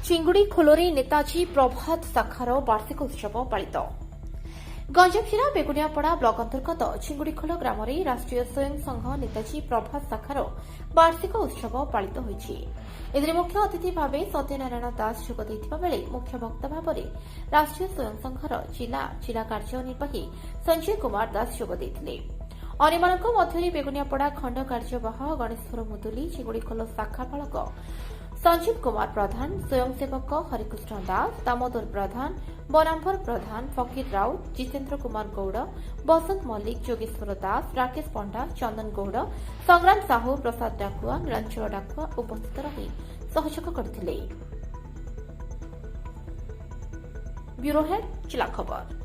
चिंगुड़ी खोलरे नेताजी प्रभात शाखार वार्षिक उत्सव पालित गंजाम जिला बेगुनियापड़ा ब्लक अंतर्गत चिंगुड़ीखोल ग्राम राष्ट्रीय स्वयं संघ नेताजी प्रभात शाखार वार्षिक उत्सव पालित होती। मुख्य अतिथि भाव सत्यनारायण दास जोग बेले मुख्य वक्ता भाव राष्ट्रीय स्वयं संघर जिला कार्यनिर्वाही संजय कुमार दास जोग अन्यମାନଙ୍କ ମଧ୍ୟରେ बेगुनियापड़ा खंड कार्यवाह गणेश्वर मुदुली चिंगुड़ीखोल शाखापालक संजीव कुमार प्रधान स्वयंसेवक हरिकृष्ण दास दामोदर प्रधान बनाम्बर प्रधान फकीर राउत जितेन्द्र कुमार गौड़ बसंत मल्लिक जोगेश्वर दास राकेश पंडा चंदन गौड़ संग्राम साहू प्रसाद डाकुआ नीलांचल डाकुआ उपस्थित रही सहयोग करथिले। ब्यूरो हेड जिला खबर।